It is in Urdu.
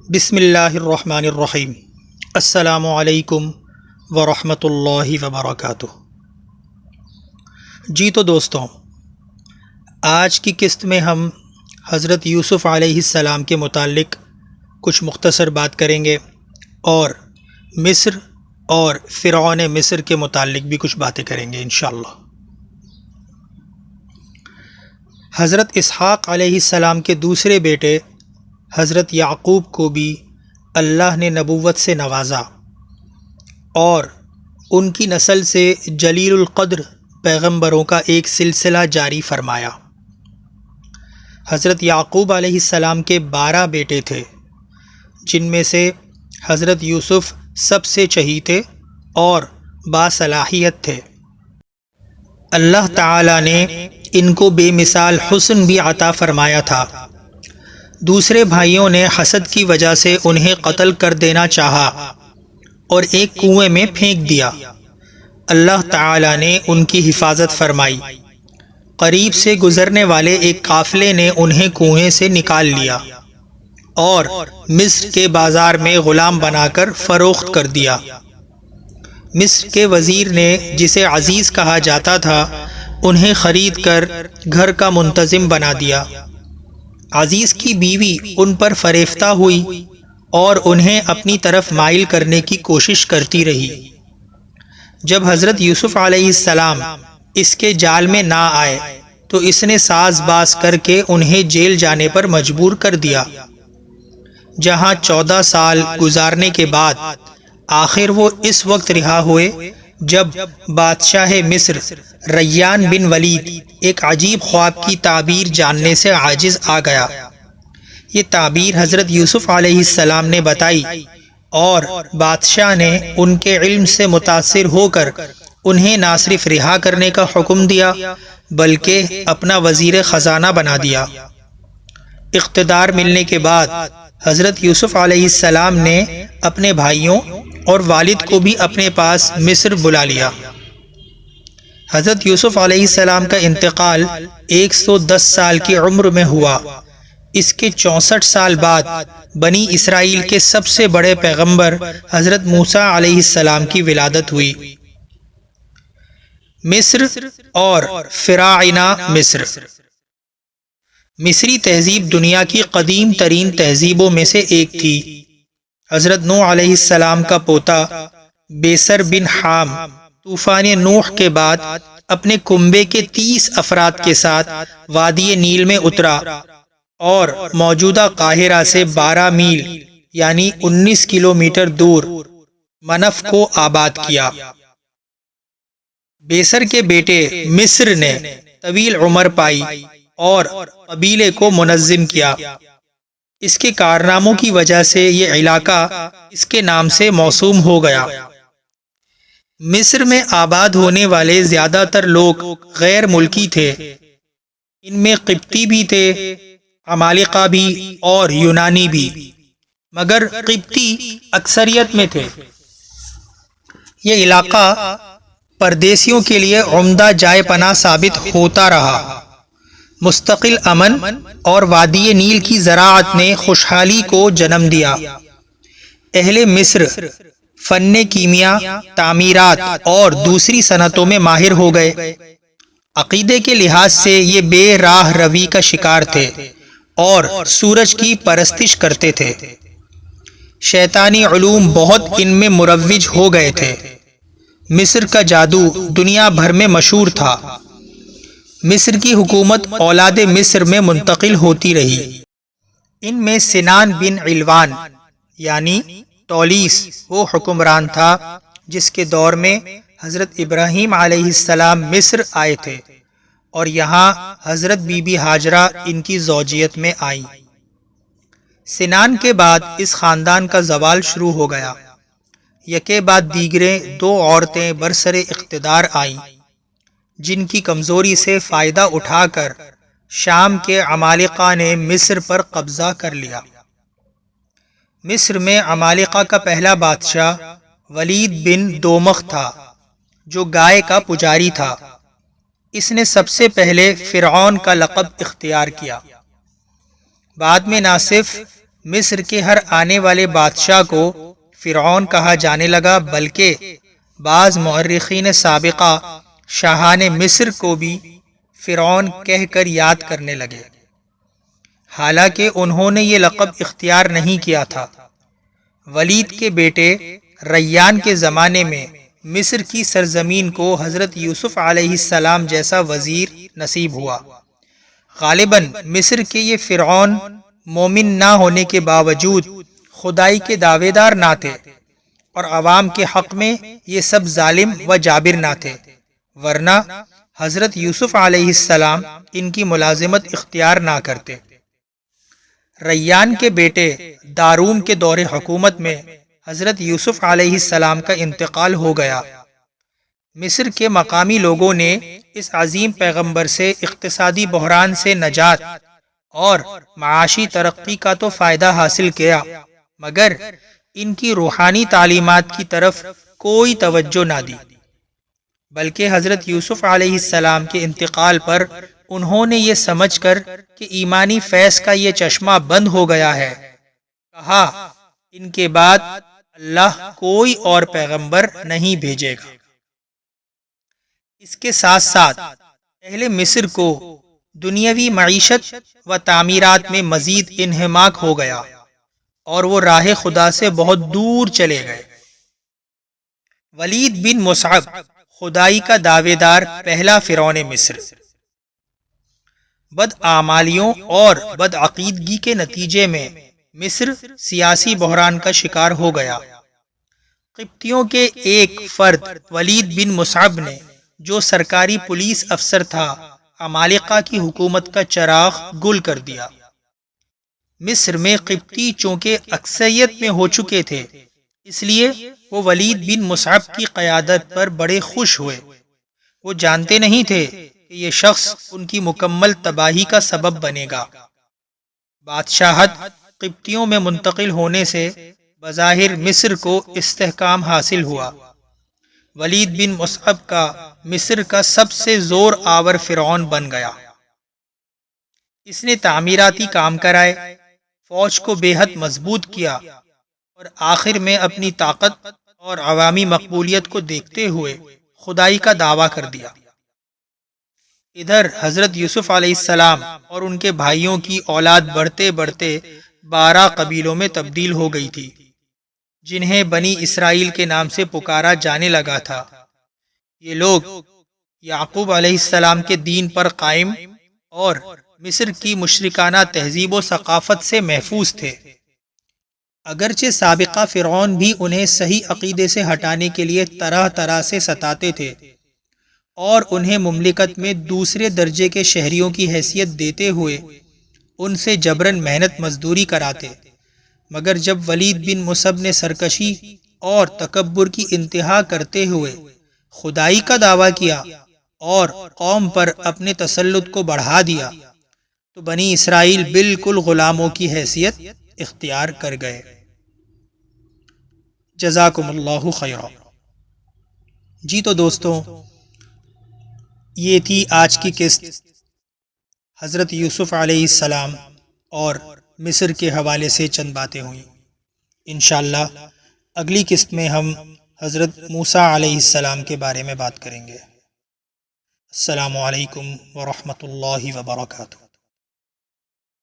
بسم اللہ الرحمن الرحیم۔ السلام علیکم ورحمۃ اللہ وبرکاتہ۔ جی تو دوستوں، آج کی قسط میں ہم حضرت یوسف علیہ السلام کے متعلق کچھ مختصر بات کریں گے اور مصر اور فرعون مصر کے متعلق بھی کچھ باتیں کریں گے انشاءاللہ۔ حضرت اسحاق علیہ السلام کے دوسرے بیٹے حضرت یعقوب کو بھی اللہ نے نبوت سے نوازا اور ان کی نسل سے جلیل القدر پیغمبروں کا ایک سلسلہ جاری فرمایا۔ حضرت یعقوب علیہ السلام کے 12 بیٹے تھے، جن میں سے حضرت یوسف سب سے چہیتے اور باصلاحیت تھے۔ اللہ تعالیٰ نے ان کو بے مثال حسن بھی عطا فرمایا تھا۔ دوسرے بھائیوں نے حسد کی وجہ سے انہیں قتل کر دینا چاہا اور ایک کنویں میں پھینک دیا۔ اللہ تعالیٰ نے ان کی حفاظت فرمائی۔ قریب سے گزرنے والے ایک قافلے نے انہیں کنویں سے نکال لیا اور مصر کے بازار میں غلام بنا کر فروخت کر دیا۔ مصر کے وزیر نے، جسے عزیز کہا جاتا تھا، انہیں خرید کر گھر کا منتظم بنا دیا۔ عزیز کی بیوی ان پر فریفتہ ہوئی اور انہیں اپنی طرف مائل کرنے کی کوشش کرتی رہی۔ جب حضرت یوسف علیہ السلام اس کے جال میں نہ آئے تو اس نے ساز باز کر کے انہیں جیل جانے پر مجبور کر دیا، جہاں 14 سال گزارنے کے بعد آخر وہ اس وقت رہا ہوئے جب بادشاہ مصر ریان بن ولید ایک عجیب خواب کی تعبیر جاننے سے عاجز آ گیا۔ یہ تعبیر حضرت یوسف علیہ السلام نے بتائی اور بادشاہ نے ان کے علم سے متاثر ہو کر انہیں نہ صرف رہا کرنے کا حکم دیا بلکہ اپنا وزیر خزانہ بنا دیا۔ اقتدار ملنے کے بعد حضرت یوسف علیہ السلام نے اپنے بھائیوں اور والد کو بھی اپنے پاس مصر بلا لیا۔ حضرت یوسف علیہ السلام کا انتقال 110 سال کی عمر میں ہوا۔ اس کے 64 سال بعد بنی اسرائیل کے سب سے بڑے پیغمبر حضرت موسیٰ علیہ السلام کی ولادت ہوئی۔ مصر اور فراعنہ مصر۔ مصری تہذیب دنیا کی قدیم ترین تہذیبوں میں سے ایک تھی۔ حضرت نوح علیہ السلام کا پوتا بیسر بن حام طوفان نوح کے بعد اپنے کنبے کے 30 افراد کے ساتھ وادی نیل میں اترا اور موجودہ قاہرہ سے 12 میل یعنی 19 کلومیٹر دور منف کو آباد کیا۔ بیسر کے بیٹے مصر نے طویل عمر پائی اور قبیلے کو منظم کیا۔ اس کے کارناموں کی وجہ سے یہ علاقہ اس کے نام سے موسوم ہو گیا۔ مصر میں آباد ہونے والے زیادہ تر لوگ غیر ملکی تھے۔ ان میں قبطی بھی تھے، عمالقہ بھی اور یونانی بھی، مگر قبطی اکثریت میں تھے۔ یہ علاقہ پردیسیوں کے لیے عمدہ جائے پناہ ثابت ہوتا رہا۔ مستقل امن اور وادی نیل کی زراعت نے خوشحالی کو جنم دیا۔ اہل مصر فن کیمیا، تعمیرات اور دوسری صنعتوں میں ماہر ہو گئے۔ عقیدے کے لحاظ سے یہ بے راہ روی کا شکار تھے اور سورج کی پرستش کرتے تھے۔ شیطانی علوم بہت ان میں مروج ہو گئے تھے۔ مصر کا جادو دنیا بھر میں مشہور تھا۔ مصر کی حکومت اولاد مصر میں منتقل ہوتی رہی۔ ان میں سنان بن علوان یعنی تولیس وہ حکمران تھا جس کے دور میں حضرت ابراہیم علیہ السلام مصر آئے تھے اور یہاں حضرت بی بی ہاجرہ ان کی زوجیت میں آئیں۔ سنان کے بعد اس خاندان کا زوال شروع ہو گیا۔ یکے بعد دیگرے 2 عورتیں برسر اقتدار آئیں، جن کی کمزوری سے فائدہ اٹھا کر شام کے عمالقہ نے مصر پر قبضہ کر لیا۔ مصر میں عمالقہ کا پہلا بادشاہ ولید بن دومخ تھا، جو گائے کا پجاری تھا۔ اس نے سب سے پہلے فرعون کا لقب اختیار کیا۔ بعد میں نہ صرف مصر کے ہر آنے والے بادشاہ کو فرعون کہا جانے لگا، بلکہ بعض مورخین سابقہ شاہان مصر کو بھی فرعون کہہ کر یاد کرنے لگے، حالانکہ انہوں نے یہ لقب اختیار نہیں کیا تھا۔ ولید کے بیٹے ریان کے زمانے میں مصر کی سرزمین کو حضرت یوسف علیہ السلام جیسا وزیر نصیب ہوا۔ غالباً مصر کے یہ فرعون مومن نہ ہونے کے باوجود خدائی کے دعوے دار نہ تھے، اور عوام کے حق میں یہ سب ظالم و جابر نہ تھے، ورنہ حضرت یوسف علیہ السلام ان کی ملازمت اختیار نہ کرتے۔ ریان کے بیٹے داروم کے دور حکومت میں حضرت یوسف علیہ السلام کا انتقال ہو گیا۔ مصر کے مقامی لوگوں نے اس عظیم پیغمبر سے اقتصادی بحران سے نجات اور معاشی ترقی کا تو فائدہ حاصل کیا، مگر ان کی روحانی تعلیمات کی طرف کوئی توجہ نہ دی، بلکہ حضرت یوسف علیہ السلام کے انتقال پر انہوں نے یہ سمجھ کر کہ ایمانی فیض کا یہ چشمہ بند ہو گیا ہے، کہا ان کے بعد اللہ کوئی اور پیغمبر نہیں بھیجے گا۔ اس کے ساتھ ساتھ اہل مصر کو دنیاوی معیشت و تعمیرات میں مزید انہماک ہو گیا، اور وہ راہ خدا سے بہت دور چلے گئے۔ ولید بن مصعب خدائی کا دعوے دار پہلا فرعون مصر، بدعمالیوں اور بدعقیدگی کے نتیجے میں مصر سیاسی بحران کا شکار ہو گیا۔ قبطیوں کے ایک فرد ولید بن مصعب نے، جو سرکاری پولیس افسر تھا، عمالقہ کی حکومت کا چراغ گل کر دیا۔ مصر میں قبطی چونکہ اکثریت میں ہو چکے تھے، اس لیے وہ ولید بن مصعب کی قیادت پر بڑے خوش ہوئے۔ وہ جانتے نہیں تھے کہ یہ شخص ان کی مکمل تباہی کا سبب بنے گا۔ بادشاہت قبطیوں میں منتقل ہونے سے بظاہر مصر کو استحکام حاصل ہوا۔ ولید بن مصعب کا مصر کا سب سے زور آور فرعون بن گیا۔ اس نے تعمیراتی کام کرائے، فوج کو بے حد مضبوط کیا، اور آخر میں اپنی طاقت اور عوامی مقبولیت کو دیکھتے ہوئے خدائی کا دعویٰ کر دیا۔ ادھر حضرت یوسف علیہ السلام اور ان کے بھائیوں کی اولاد بڑھتے بڑھتے 12 قبیلوں میں تبدیل ہو گئی تھی، جنہیں بنی اسرائیل کے نام سے پکارا جانے لگا تھا۔ یہ لوگ یعقوب علیہ السلام کے دین پر قائم اور مصر کی مشرکانہ تہذیب و ثقافت سے محفوظ تھے۔ اگرچہ سابقہ فرعون بھی انہیں صحیح عقیدے سے ہٹانے کے لیے طرح طرح سے ستاتے تھے اور انہیں مملکت میں دوسرے درجے کے شہریوں کی حیثیت دیتے ہوئے ان سے جبراً محنت مزدوری کراتے، مگر جب ولید بن مصعب نے سرکشی اور تکبر کی انتہا کرتے ہوئے خدائی کا دعویٰ کیا اور قوم پر اپنے تسلط کو بڑھا دیا، تو بنی اسرائیل بالکل غلاموں کی حیثیت اختیار کر گئے۔ جزاکم اللہ خیرا۔ جی تو دوستوں، یہ تھی آج کی قسط حضرت یوسف علیہ السلام اور مصر کے حوالے سے چند باتیں ہوئیں۔ انشاءاللہ اگلی قسط میں ہم حضرت موسیٰ علیہ السلام کے بارے میں بات کریں گے۔ السلام علیکم ورحمۃ اللہ وبرکاتہ۔